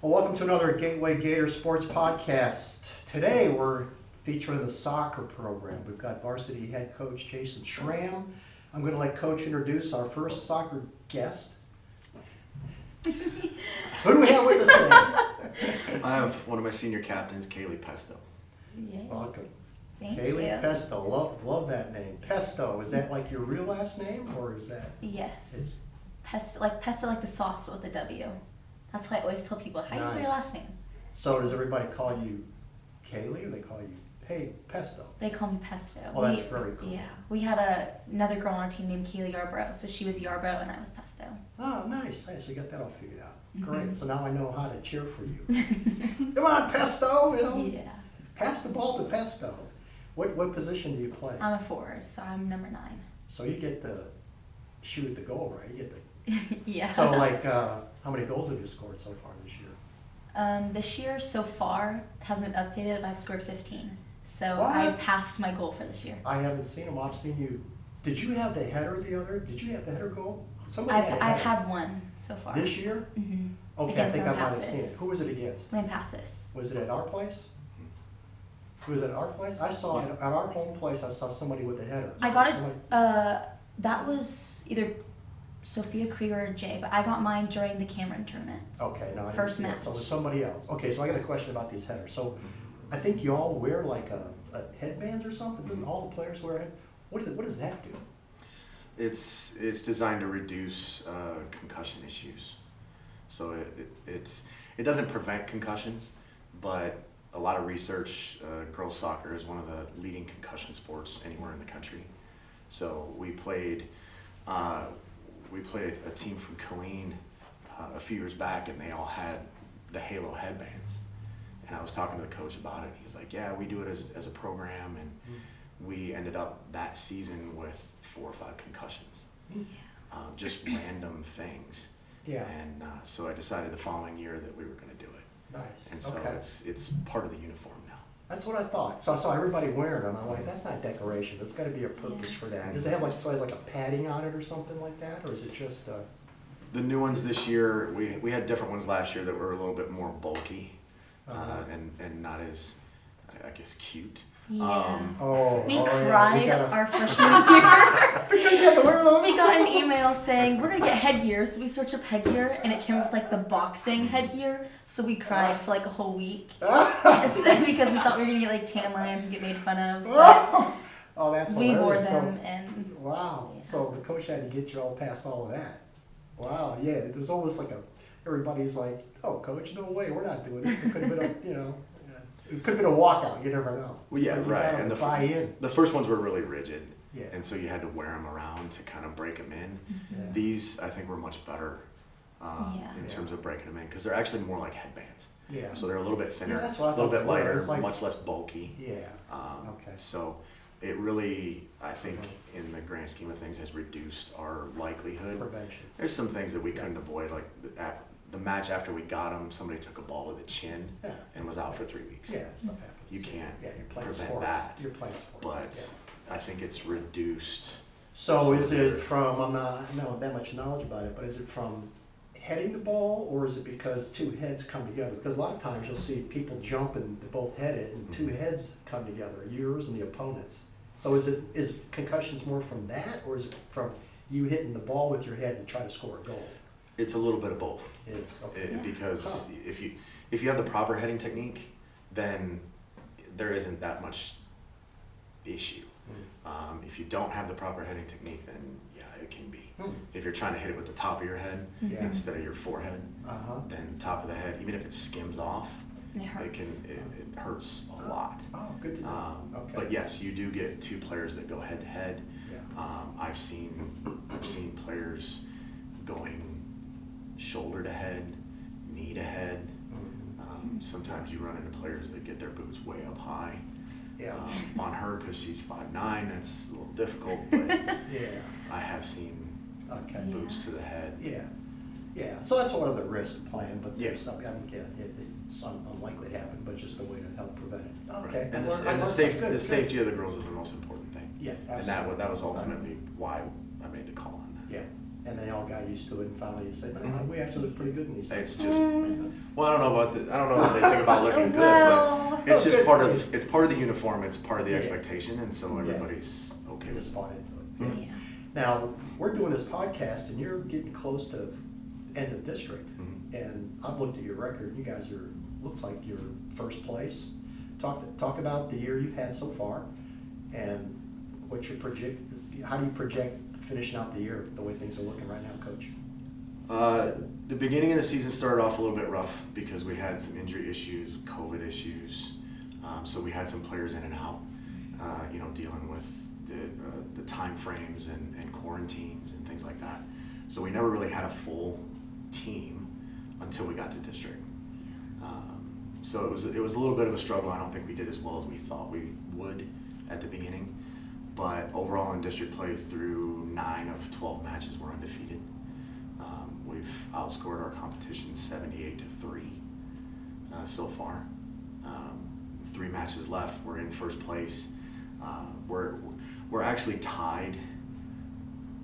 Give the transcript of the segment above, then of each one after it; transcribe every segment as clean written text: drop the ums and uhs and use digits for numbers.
Well, welcome to another Gateway Gator Sports Podcast. Today we're featuring the soccer program. We've got varsity head coach Jason Schram. I'm going to let Coach introduce our first soccer guest. Who do we have with us today? I have one of my senior captains, Kaylee Pesto. Yay. Welcome. Thank Kaylee you. Pesto. Love that name. Pesto. Is that like your real last name, or is that? Yes. Pesto like the sauce, but with a W. That's why I always tell people, how do you spell your last name? So does everybody call you Kaylee, or they call you, hey, Pesto? They call me Pesto. Well, that's very cool. Yeah. We had another girl on our team named Kaylee Yarbrough, so she was Yarbrough and I was Pesto. Oh, nice. So you got that all figured out. Mm-hmm. Great. So now I know how to cheer for you. Come on, Pesto, you know. Yeah. Pass the ball to Pesto. What position do you play? I'm a forward, so I'm number 9. So you get to shoot at the goal, right? You get the. Yeah. So how many goals have you scored so far this year? This year so far hasn't been updated, but I've scored 15. So What? I passed my goal for this year. I haven't seen them. I've seen you. Did you have the header Did you have the header goal? Somebody I've had a header. had one so far. This year? Mm-hmm. Okay, Against I think I might have seen it. Lampasas. Who was it against? Lampasas. Was it at our place? Was it at our place? I saw it at our home place. I saw somebody with a header. I got Somebody- it. That was either Sophia Krieger or Jay, but I got mine during the Cameron tournament. Okay, no, I didn't First see it. match. So it was somebody else. Okay, so I got a question about these headers. So I think you all wear like a headbands or something. Doesn't all the players wear it? What does that do? It's designed to reduce concussion issues. So it doesn't prevent concussions, but a lot of research, girls soccer is one of the leading concussion sports anywhere in the country. So we played a team from Killeen a few years back, and they all had the Halo Headbands. And I was talking to the coach about it. He's like, yeah, we do it as a program, and we ended up that season with 4 or 5 concussions. Yeah. Just random things. Yeah. And so I decided the following year that we were going to do it. Nice. And so okay. it's part of the uniform now. That's what I thought. So I saw everybody wearing them. I'm like, that's not decoration. There's got to be a purpose for that. Does it have like a padding on it or something like that, or is it just? The new ones this year, we had different ones last year that were a little bit more bulky, and not as, I guess, cute. Yeah. We yeah, cried gotta- our freshman year. Because you had to wear those? We got an email saying, we're going to get headgear. So we searched up headgear, and it came with like the boxing headgear. So we cried for like a whole week. Because we thought we were going to get like tan lines and get made fun of. But Oh, that's we hilarious. wore them, So, and wow. Yeah. So the coach had to get you all past all of that. Wow. Yeah. It was almost like everybody's like, oh, coach, no way, we're not doing this. It could have been it could have been a walkout. You never know. Well, yeah, But you right. gotta And buy in. the first ones were really rigid. Yeah. And so you had to wear them around to kind of break them in. Yeah. These, I think, were much better Yeah. in terms of breaking them in, because they're actually more like headbands. Yeah. So they're a little bit thinner, Yeah, that's what I a little thought bit they were. lighter, It's like- much less bulky. Yeah. Okay. So it really, I think, in the grand scheme of things, has reduced our likelihood. Preventions. There's some things that we couldn't avoid, like at the match after we got them, somebody took a ball to the chin Yeah. and was out for 3 weeks. Yeah, that stuff happens. You can't Yeah, you're playing prevent sports. that. You're playing sports. But yeah. I think it's reduced. So is So it they're- from, I don't know that much knowledge about it, but is it from heading the ball, or is it because 2 heads come together? Because a lot of times you'll see people jump and they're both headed, and 2 heads come together, yours and the opponent's. So is concussions more from that, or is it from you hitting the ball with your head to try to score a goal? It's a little bit of both. It is, okay. Yeah. Because if you have the proper heading technique, then there isn't that much issue. If you don't have the proper heading technique, then yeah, it can be. If you're trying to hit it with the top of your head Yeah. instead of your forehead, then top of the head, even if it skims off, it hurts. it hurts a lot. Oh, good to know. Okay. But yes, you do get 2 players that go head to head. Yeah. I've seen players going shoulder to head, knee to head. Sometimes you run into players that get their boots way up high. Yeah. On her, because she's 5'9", that's a little difficult, but Yeah. I have seen Okay. Yeah. boots to the head. Yeah. Yeah. So that's one of the risks of playing, but Yeah. there's something, it's unlikely to happen, but just a way to help prevent it. Okay. And I learned the something. safety of the girls is the most important thing. Yeah, And absolutely. that was ultimately why I made the call on that. Yeah, and they all got used to it, and finally you say, no, we actually look pretty good in these things. It's just, well, I don't know what they think about looking good, but it's just part of the uniform. It's part of the expectation, and so everybody's okay with Just it. bought into it. Yeah. Now, we're doing this podcast, and you're getting close to end of district. Mhm. And I've looked at your record. You guys looks like you're first place. Talk about the year you've had so far, and what's your how do you project finishing out the year, the way things are looking right now, Coach? The beginning of the season started off a little bit rough because we had some injury issues, COVID issues. So we had some players in and out, dealing with the time frames and quarantines and things like that. So we never really had a full team until we got to district. So it was a little bit of a struggle. I don't think we did as well as we thought we would at the beginning. But overall in district play, through 9 of 12 matches, we're undefeated. We've outscored our competition 78-3 so far. 3 matches left. We're in first place. We're actually tied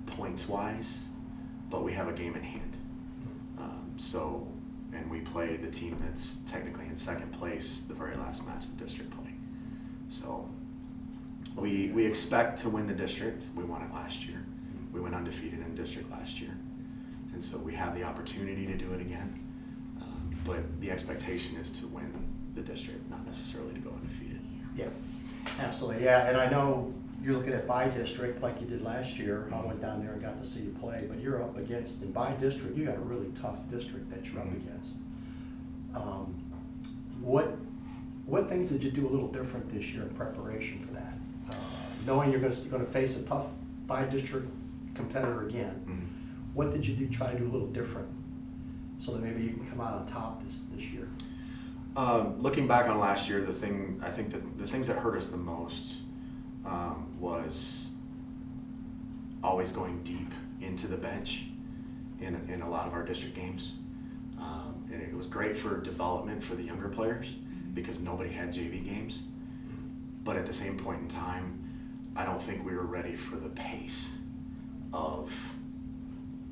points wise, but we have a game in hand. And we play the team that's technically in second place the very last match of district play. So we expect to win the district. We won it last year. We went undefeated in district last year. And so we have the opportunity to do it again. But the expectation is to win the district, not necessarily to go undefeated. Yeah, absolutely. Yeah, and I know you're looking at by district like you did last year. I went down there and got to see you play, but you're up against, in by district, you got a really tough district that you're up against. What things did you do a little different this year in preparation for that? Knowing you're going to face a tough by district competitor again, what did you try to do a little different so that maybe you can come out on top this year? Looking back on last year, the things that hurt us the most was always going deep into the bench in a lot of our district games. And it was great for development for the younger players because nobody had JV games. But at the same point in time, I don't think we were ready for the pace of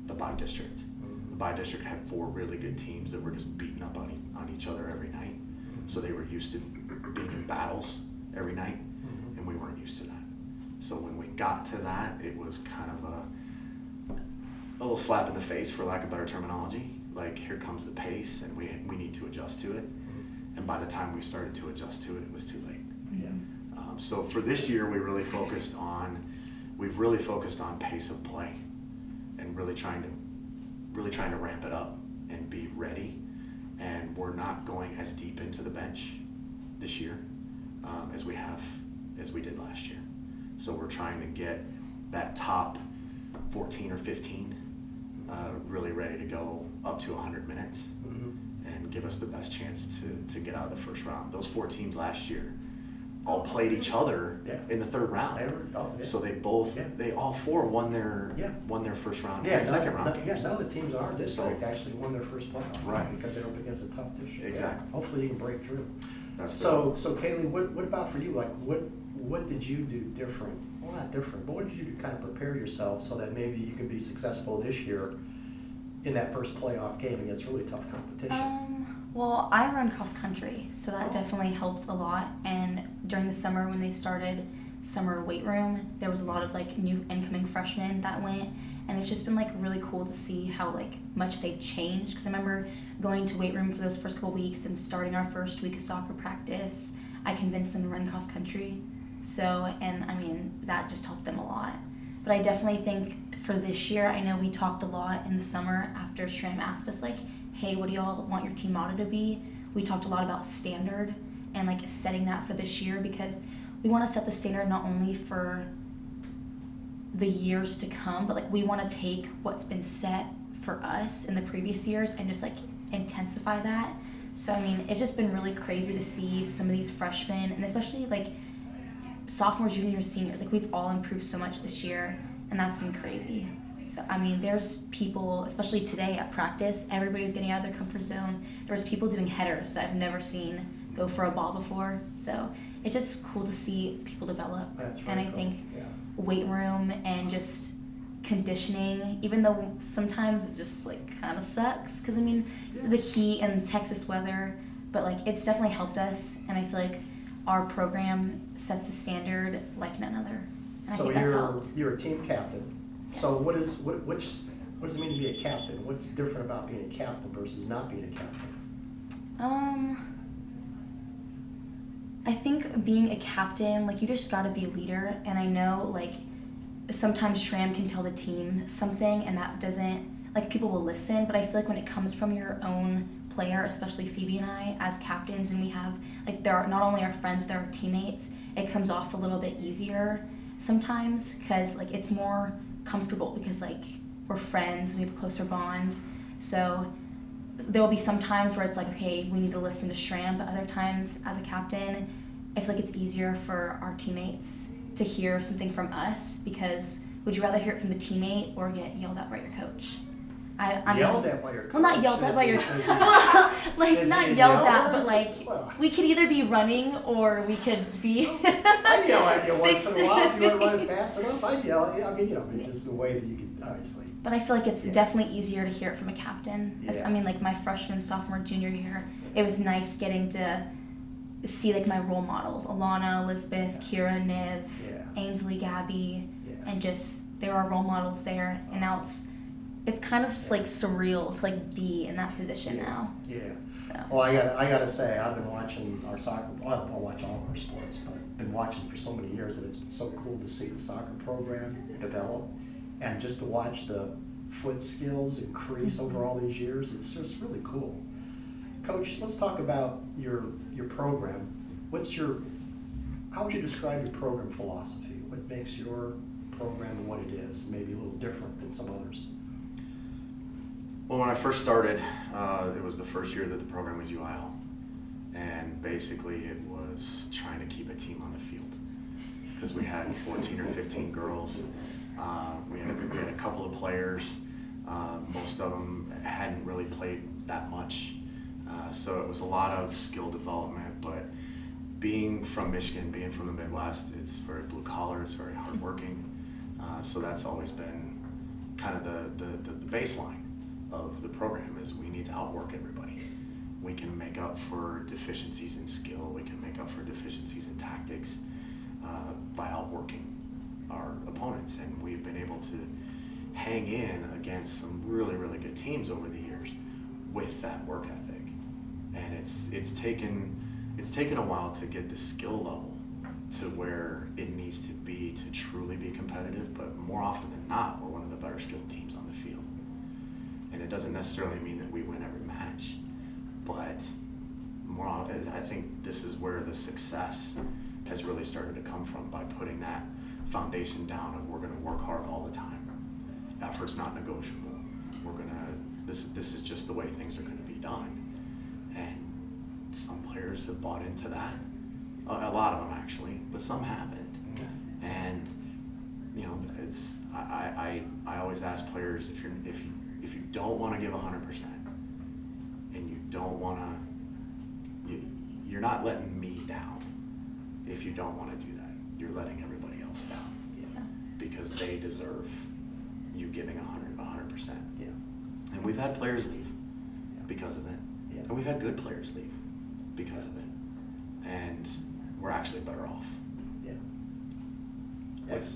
the by district. The by district had 4 really good teams that were just beating up on each other every night. So they were used to being in battles every night, and we weren't used to that. So when we got to that, it was kind of a little slap in the face, for lack of better terminology. Like, here comes the pace, and we need to adjust to it. And by the time we started to adjust to it, it was too late. Yeah. So for this year, we've really focused on pace of play, and really trying to ramp it up and be ready. And we're not going as deep into the bench this year as we did last year. So we're trying to get that top 14 or 15 really ready to go up to 100 minutes and give us the best chance to get out of the first round. Those 4 teams last year all played each other in the third round. So they all 4 won their first round and second round games. Some of the teams in our district actually won their first playoff, right? Because they're up against a tough district. Exactly. Yeah. Hopefully you can break through. So Kaylee, what about for you? Like, what did you do different? Well, not different, but what did you do to kind of prepare yourself so that maybe you can be successful this year in that first playoff game against really tough competition? Well, I run cross country, so that definitely helped a lot. And during the summer when they started summer weight room, there was a lot of like new incoming freshmen that went, and it's just been like really cool to see how like much they've changed. Because I remember going to weight room for those first couple weeks, then starting our first week of soccer practice, I convinced them to run cross country. So, and I mean, that just helped them a lot. But I definitely think for this year, I know we talked a lot in the summer after Schram asked us like, hey, what do y'all want your team motto to be? We talked a lot about standard and like setting that for this year, because we want to set the standard not only for the years to come, but like we want to take what's been set for us in the previous years and just like intensify that. So I mean, it's just been really crazy to see some of these freshmen, and especially like sophomores, juniors, seniors, like we've all improved so much this year, and that's been crazy. So, I mean, there's people, especially today at practice, everybody's getting out of their comfort zone. There's people doing headers that I've never seen go for a ball before. So it's just cool to see people develop. That's and I cool. think weight room and just conditioning, even though sometimes it just like kind of sucks because I mean the heat and Texas weather, but like it's definitely helped us, and I feel like our program sets the standard like none other, and So I think that's helped. you're a team captain. Yes. So what does it mean to be a captain? What's different about being a captain versus not being a captain? I think being a captain, like, you just gotta be a leader, and I know, like, sometimes Schram can tell the team something, and that doesn't, like, people will listen, but I feel like when it comes from your own player, especially Phoebe and I, as captains, and we have, like, they're not only our friends, but they're our teammates, it comes off a little bit easier sometimes, because, like, it's more comfortable, because, like, we're friends, and we have a closer bond, so there will be some times where it's like, okay, we need to listen to Schram, but other times as a captain, I feel like it's easier for our teammates to hear something from us, because would you rather hear it from a teammate or get yelled at by your coach? Yelled at by your coach? Well, not yelled at by your coach. well, like not yelled at, but like well, we could either be running or we could be. I'd yell at you once in a while if you want to run fixing. it fast enough. I'd yell at you. I mean, just the way that you could, obviously. But I feel like it's definitely easier to hear it from a captain. Yeah. I mean, like my freshman, sophomore, junior year, it was nice getting to see like my role models: Alana, Elizabeth, Kira, Niv, Ainsley, Gabby, and just there are role models there. And now it's kind of like surreal to like be in that position now. Yeah. So. Well, I gotta say, I've been watching our soccer. Well, I watch all of our sports, but I've been watching for so many years that it's been so cool to see the soccer program develop, and just to watch the foot skills increase over all these years. It's just really cool. Coach, let's talk about your program. How would you describe your program philosophy? What makes your program what it is, maybe a little different than some others? Well, when I first started, it was the first year that the program was UIL, and basically it was trying to keep a team on the field because we had 14 or 15 girls. We had a couple of players. Most of them hadn't really played that much, so it was a lot of skill development. But being from Michigan, being from the Midwest, it's very blue collar, it's very hardworking. So that's always been kind of the baseline of the program is we need to outwork everybody. We can make up for deficiencies in skill, we can make up for deficiencies in tactics by outworking our opponents, and we've been able to hang in against some really, really good teams over the years with that work ethic. And it's taken a while to get the skill level to where it needs to be to truly be competitive, but more often than not, we're one of the better skilled teams on the field. And it doesn't necessarily mean that we win every match, but I think this is where the success has really started to come from, by putting that foundation down of we're going to work hard all the time. Effort's not negotiable. This is just the way things are going to be done. And some players have bought into that. A lot of them actually, but some haven't. And I always ask players, if you don't want to give 100%, and you don't want to, you're not letting me down. If you don't want to do that, you're letting everybody else down. Yeah. Because they deserve you giving 100%. Yeah. And we've had players leave because of it. Yeah. And we've had good players leave because of it. And we're actually better off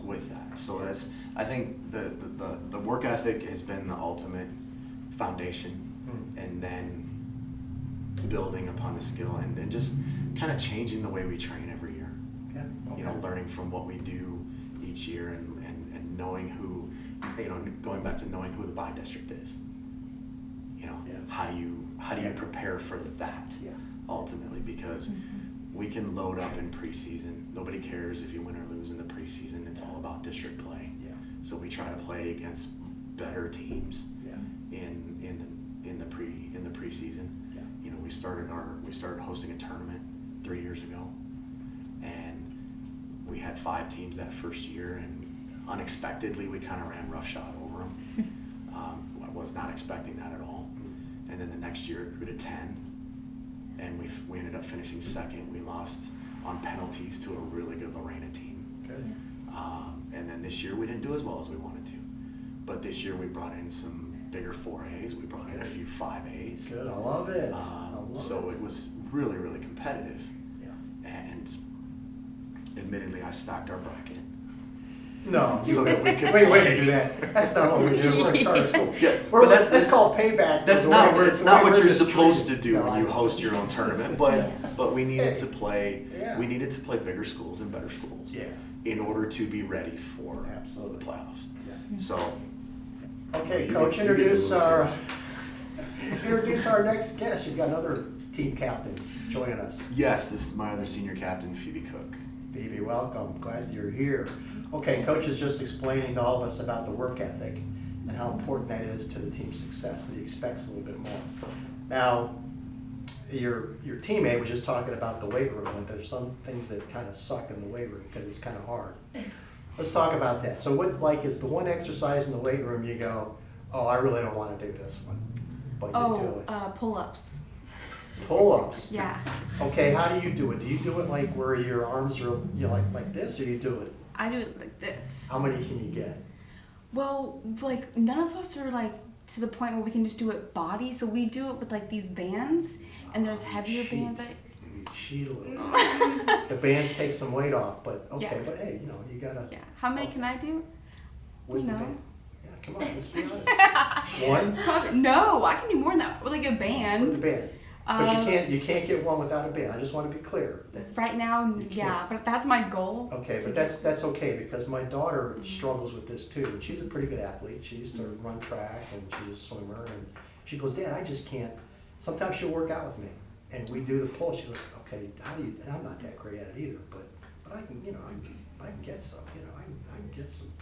with that. So that's, I think the work ethic has been the ultimate foundation, and then building upon the skill and just kind of changing the way we train every year. Yeah. Okay. Learning from what we do each year and knowing who, going back to knowing who the buy district is. How do you prepare for that ultimately? Because we can load up in preseason. Nobody cares if you win or lose in the preseason. It's all about district play. Yeah. So we try to play against better teams in the preseason. Yeah. We started hosting a tournament 3 years ago, and we had 5 teams that first year, and unexpectedly we kind of ran roughshod over them. I was not expecting that at all. And then the next year it grew to 10, and we ended up finishing second. We lost on penalties to a really good Lorena team. Good. And then this year we didn't do as well as we wanted to. But this year we brought in some bigger 4As. We brought in a few 5As. Good, I love it. I love So it was really, really competitive. Yeah. And admittedly, I stocked our bracket. No, So that we could wait, do that. That's not what we do. We're in charter school. Yeah, We're, but that's called payback. That's for the not way it's the not way what we're you're supposed to mistreated. do No, when I you know. host your own tournament. But we needed to play Yeah. we needed to play bigger schools and better schools Yeah, in order to be ready for absolutely. the playoffs. Yeah. So Okay, you Coach, get to introduce lose our next guest. You've got another team captain joining us. yes, this is my other senior captain, Phoebe Cook. Phoebe, welcome. Glad you're here. Okay, Coach is just explaining to all of us about the work ethic and how important that is to the team's success, that he expects a little bit more. Now, your teammate was just talking about the weight room, and there's some things that kind of suck in the weight room because it's kind of hard. Let's talk about that. So what, like, is the one exercise in the weight room you go, oh, I really don't want to do this one, but you do it? Pull-ups. Pull-ups. Yeah. Okay, how do you do it? Do you do it like where your arms are, like this, or you do it? I do it like this. How many can you get? Well, like none of us are like to the point where we can just do it body, so we do it with like these bands, and there's heavier cheat. bands. You cheat a little. The bands take some weight off, but okay, Yeah. but hey, you gotta. Yeah. How many can I do? With You the know. band. Yeah, come on, let's be honest. One No, I can do more than that with like a with the band. band. But you can't get one without a band. I just want to be clear. Right now, You yeah, can't. but that's my goal. Okay, to but that's okay because my daughter struggles with this too. And she's a pretty good athlete. She used to run track and she's a swimmer. And she goes, Dad, I just can't. Sometimes she'll work out with me, and we do the pull. She goes, okay, how do you? And I'm not that great at it either, but I can, I can get some. I can get some.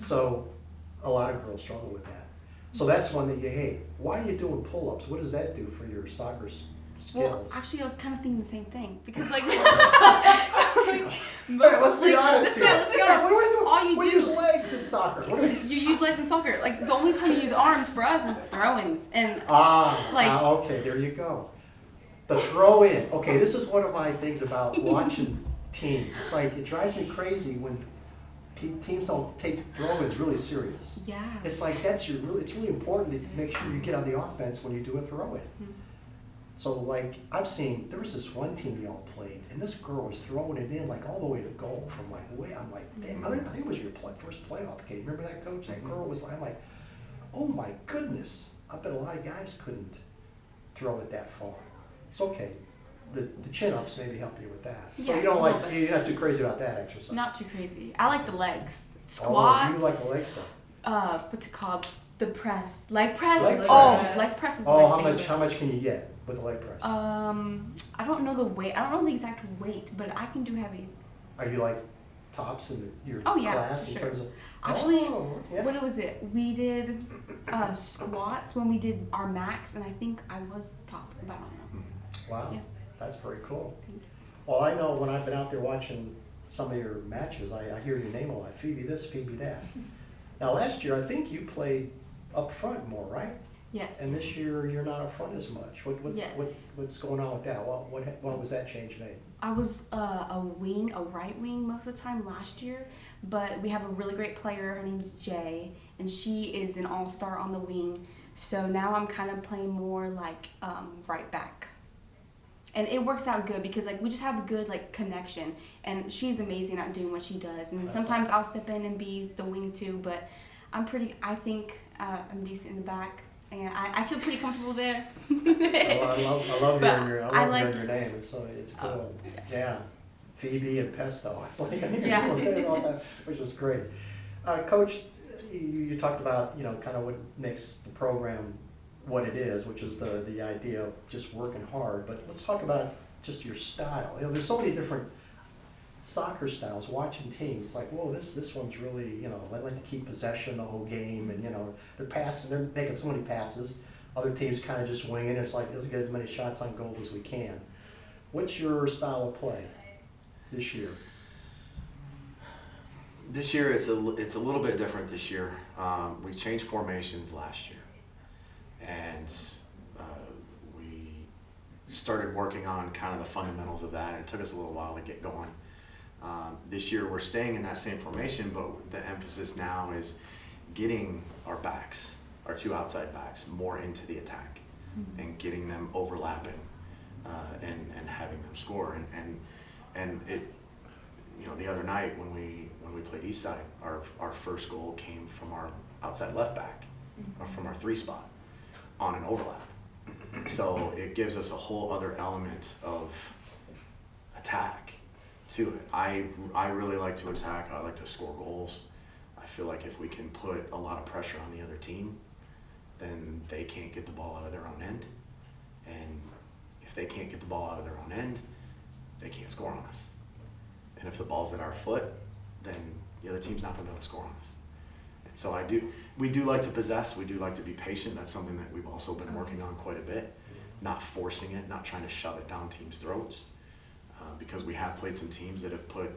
So, a lot of girls struggle with that. So that's one that you hate. Why are you doing pull-ups? What does that do for your soccer skills? Well, actually, I was kind of thinking the same thing because like. Hey, let's be honest here. Let's be Yeah, honest. what do we do? All you we do- use legs in soccer. What do we? You use legs in soccer. Like the only time you use arms for us is throw-ins, and Okay, there you go. The throw in. Okay, this is one of my things about watching teams. It's like it drives me crazy when teams don't take throw-ins really serious. yeah. It's like it's really important to make sure you get on the offense when you do a throw-in. So like I've seen, there was this one team y'all played, and this girl was throwing it in like all the way to goal from like way. I'm like, damn, I think it was your first playoff game. Remember that, Coach? That girl was. I'm like, oh my goodness. I bet a lot of guys couldn't throw it that far. It's okay. The chin-ups maybe help you with that. So Yeah, you don't a like, little bit. you're not too crazy about that exercise. Not too crazy. I like the legs. Oh, Squats. you like the leg stuff. What's it called? The press. Leg press. Leg Oh, press. leg press is Oh, my how favorite. much can you get with the leg press? I don't know the weight. I don't know the exact weight, but I can do heavy. Are you like tops in your Oh, yeah, class for in sure. terms of? Actually, Oh, yeah. What was it? We did squats when we did our max, and I think I was top, but I don't know. Wow, Yeah. that's very cool. Thank you. Well, I know when I've been out there watching some of your matches, I hear your name a lot. Phoebe this, Phoebe that. Now, last year, I think you played up front more, right? Yes. And this year, you're not up front as much. Yes. What's going on with that? What was that change made? I was a right wing most of the time last year, but we have a really great player. Her name's Jay, and she is an all-star on the wing. So now I'm kind of playing more like right back. And it works out good because like we just have a good like connection, and she's amazing at doing what she does. And That's sometimes I'll step in and be the wing too, but I think I'm decent in the back, and I feel pretty comfortable there. I love But hearing your I like- your name. It's cool. Yeah, Phoebe and Pesto. It's like I hear Yeah. people say it all the time, which is great. Coach, you talked about kind of what makes the program what it is, which is the idea of just working hard. But let's talk about just your style. There's so many different soccer styles. Watching teams, like, whoa, this one's really, they like to keep possession the whole game, and they're passing, they're making so many passes. Other teams kind of just wing it. It's like, let's get as many shots on goal as we can. What's your style of play this year? This year it's a little bit different this year. We changed formations last year, and we started working on kind of the fundamentals of that. It took us a little while to get going. This year we're staying in that same formation, but the emphasis now is getting our backs, our two outside backs, more into the attack, and getting them overlapping, and having them score. And it, you know, the other night when we played Eastside, our first goal came from our outside left back, or from our 3 spot, on an overlap. So it gives us a whole other element of attack to it. I really like to attack. I like to score goals. I feel like if we can put a lot of pressure on the other team, then they can't get the ball out of their own end. And if they can't get the ball out of their own end, they can't score on us. And if the ball's at our foot, then the other team's not going to be able to score on us. And so we do like to possess. We do like to be patient. That's something that we've also been working on quite a bit. Not forcing it, not trying to shove it down teams' throats. Because we have played some teams that have put,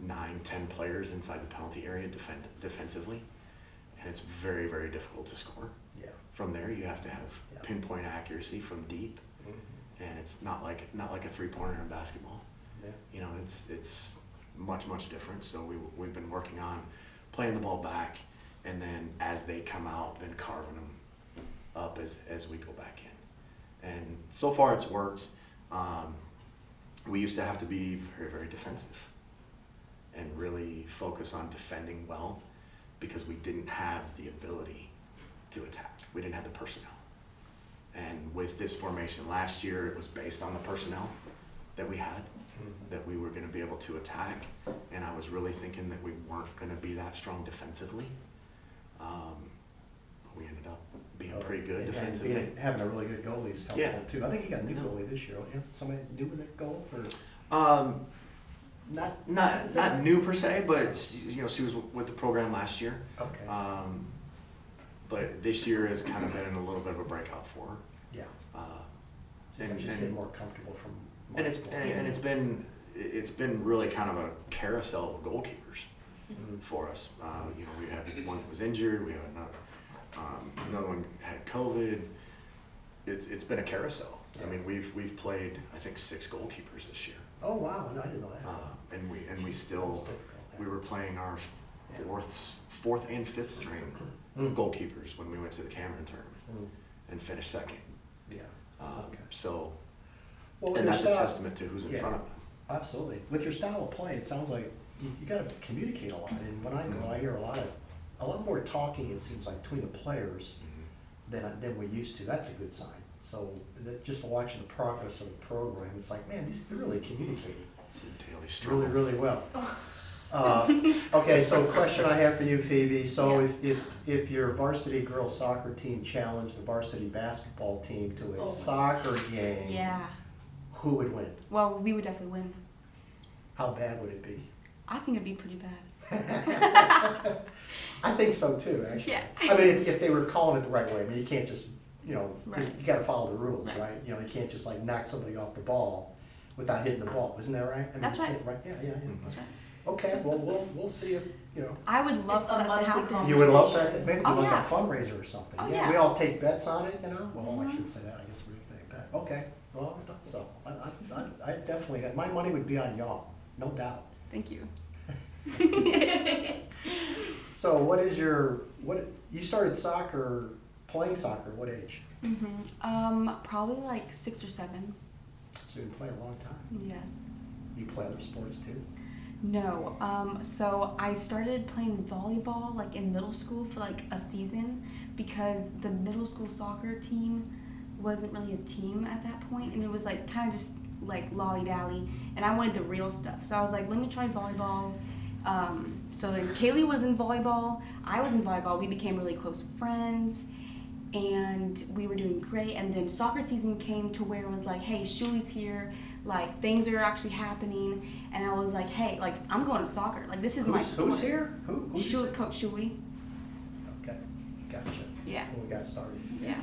9, 10 players inside the penalty area defensively, and it's very, very difficult to score. Yeah. From there, you have to have pinpoint accuracy from deep, and it's not like a 3-pointer in basketball. Yeah. It's much different. So we've been working on playing the ball back, and then as they come out, then carving them up as we go back in. And so far, it's worked. We used to have to be very, very defensive and really focus on defending well because we didn't have the ability to attack. We didn't have the personnel. And with this formation last year, it was based on the personnel that we had, that we were going to be able to attack. And I was really thinking that we weren't going to be that strong defensively. But we ended up being pretty good defensively. And having a really good goalie is helpful too. I think you got a new goalie this year. Yeah, somebody new with that goal, or not new per se, but she was with the program last year. Okay. But this year has kind of been a little bit of a breakout for her. Yeah. So And just get more comfortable from. It's been really kind of a carousel of goalkeepers for us. We had one that was injured. We had another one had COVID. It's been a carousel. Yeah. I mean, we've played I think 6 goalkeepers this year. Oh wow! No, I didn't know that. And we still we were playing our fourth and fifth string goalkeepers when we went to the Cameron tournament and finished second. Yeah. Okay. So, well, and that's a testament to who's in front of them. Absolutely. With your style of play, it sounds like you got to communicate a lot. And when I go, I hear a lot more talking. It seems like between the players than we used to. That's a good sign. So just watching the progress of the program, it's like, man, they're really communicating. It's a daily struggle. Really, really well. Okay, so question I have for you, Phoebe. So if your varsity girls soccer team challenged the varsity basketball team to a soccer game, who would win? Well, we would definitely win. How bad would it be? I think it'd be pretty bad. I think so too, actually. Yeah. I mean, if they were calling it the right way. I mean, you can't just, Right. you got to follow the rules, right? You can't just like knock somebody off the ball without hitting the ball. Isn't that right? I mean, That's right. Yeah. That's right. Okay, well, we'll see if, I would love It's for a that to monthly happen. conversation. You would love that, maybe Oh, like yeah. a fundraiser or something. Oh, Yeah, yeah. we all take bets on it, Well, I shouldn't say that, I guess we take that. Okay, well, I thought so. I definitely, my money would be on y'all, no doubt. Thank you. So you started playing soccer, what age? Probably like 6 or 7. So you've been playing a long time. Yes. You play other sports too? No. So I started playing volleyball like in middle school for like a season because the middle school soccer team wasn't really a team at that point, and it was like kind of just like lolly-dally, and I wanted the real stuff. So I was like, let me try volleyball. So then Kaylee was in volleyball, I was in volleyball, we became really close friends, and we were doing great. And then soccer season came to where it was like, hey, Shuli's here, like things are actually happening, and I was like, hey, like I'm going to soccer, like this is my sport. Who's here? Who's Shuli, Coach Shuli. Okay, gotcha. Yeah. When we got started. Yeah.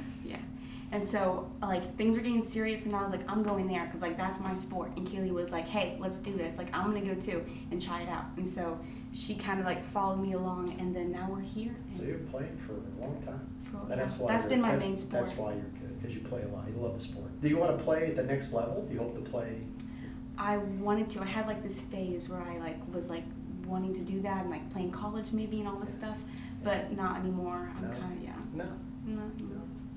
And so, like, things were getting serious, and I was like, I'm going there, because, like, that's my sport. And Kaylee was like, hey, let's do this. Like, I'm going to go, too, and try it out. And so she kind of, like, followed me along, and then now we're here. So you've played for a long time. That's been my main sport. That's why you're good, because you play a lot. You love the sport. Do you want to play at the next level? Do you hope to play? I wanted to. I had, like, this phase where I, like, was, like, wanting to do that and, like, playing college maybe and all this stuff. but not anymore. I'm No. kind of, yeah. No. No.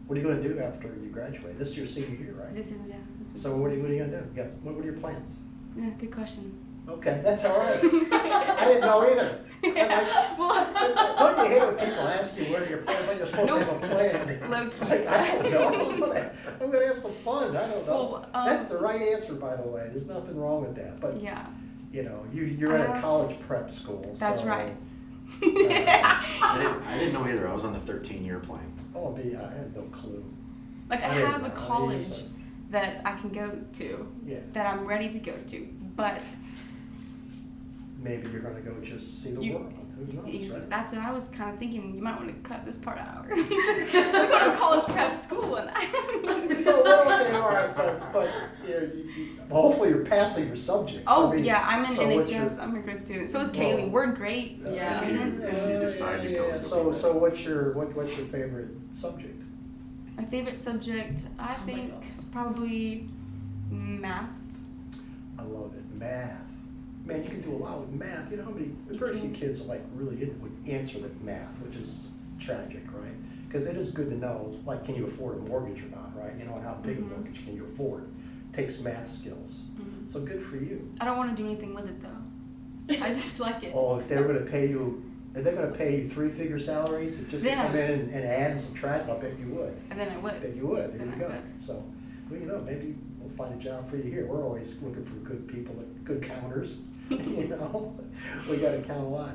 What are you going to do after you graduate? This is your senior year, right? This is, yeah. This is, So what are you going to do? Yeah. What are your plans? Yeah, good question. Okay, that's all right. I didn't know either. Don't you hate when people ask you what are your plans? Like you're supposed to have a plan. Low key. Like, I don't know. I'm going to have some fun. I don't know. Well, That's the right answer, by the way. There's nothing wrong with that. But Yeah. you know, you're at a college prep school. That's so, right. I didn't know either. I was on the 13-year plan. Oh, I had no clue. Like, I I didn't have a know. college that I can go to, Yeah. that I'm ready to go to, but Maybe you're going to go just see the You- world. Who knows, right? that's what I was kind of thinking. You might want to cut this part out. We go to college prep school, and So, well, okay, all right, but you know, well, hopefully you're passing your subjects. Oh, I mean, yeah, I'm an so what's your- NHS. I'm a good student. So is Well, Kaylee. We're great Yeah. students. If you decide to go, Yeah, you'll so be so what's your favorite subject? My favorite subject, I Oh my think, gosh. probably math. I love it, math. Man, you can do a lot with math. You know how many very few can. kids are like really would answer the math, which is tragic, right? Because it is good to know, like, can you afford a mortgage or not, right? You know, and how big a mortgage can you afford? Takes math skills. So good for you. I don't want to do anything with it though. I just like it. Oh, if they were going to pay you, if they're going to pay you 3-figure salary to just Then come I- in and add and subtract, I'll bet you would. And then I I would. bet you would. There Then you I go. would. So, well, you know, maybe we'll find a job for you here. We're always looking for good people, good counters. You know, we got to count a lot.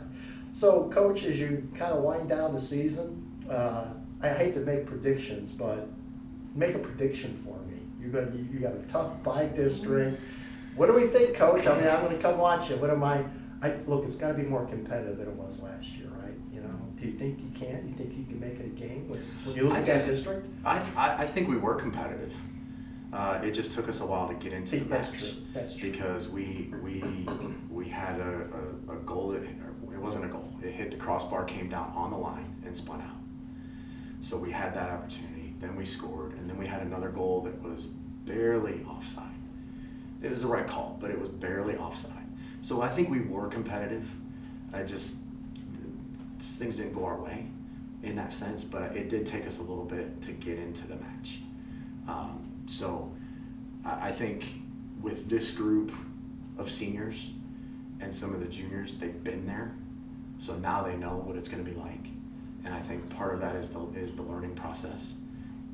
So, Coach, as you kind of wind down the season, I hate to make predictions, but make a prediction for me. You got a tough bye district. What do we think, Coach? I mean, I'm going to come watch you. What am I? Look, it's got to be more competitive than it was last year, right? You know, do you think you can? You think you can make it a game when you look at that district? I think we were competitive. It just took us a while to get into the match. That's true. That's true. Because we had a goal that, it wasn't a goal. It hit the crossbar, came down on the line, and spun out. So we had that opportunity. Then we scored, and then we had another goal that was barely offside. It was the right call, but it was barely offside. So I think we were competitive. Things didn't go our way in that sense, but it did take us a little bit to get into the match. So I think with this group of seniors and some of the juniors, they've been there. So now they know what it's going to be like. And I think part of that is the learning process.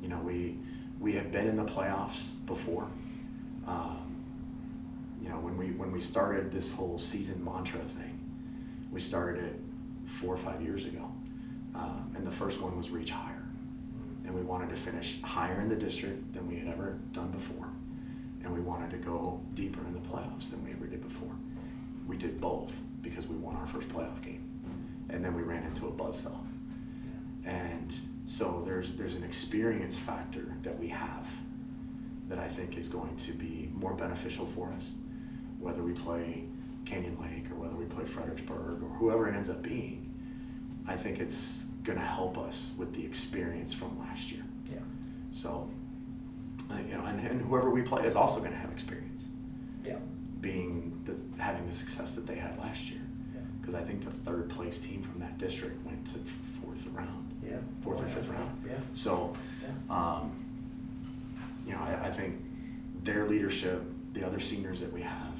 You know, we had been in the playoffs before. You know, when we started this whole season mantra thing, we started it 4 or 5 years ago. And the first one was reach higher. And we wanted to finish higher in the district than we had ever done before. And we wanted to go deeper in the playoffs than we ever did before. We did both because we won our first playoff game. And then we ran into a buzzsaw. And so there's an experience factor that we have that I think is going to be more beneficial for us, whether we play Canyon Lake or whether we play Fredericksburg or whoever it ends up being. I think it's going to help us with the experience from last year. Yeah. So, you know, and whoever we play is also going to have experience. Yeah. Having the success that they had last year. Because I think the third place team from that district went to fourth round. Yeah. Fourth or fifth round. Yeah. So, you know, I think their leadership, the other seniors that we have,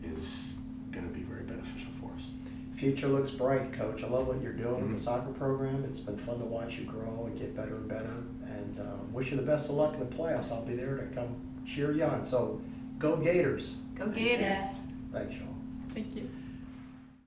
is going to be very beneficial for us. Future looks bright, Coach. I love what you're doing with the soccer program. It's been fun to watch you grow and get better and better. And wish you the best of luck in the playoffs. I'll be there to come cheer you on. So, go Gators. Go Gators. Yeah. Thanks, Sean. Thank you.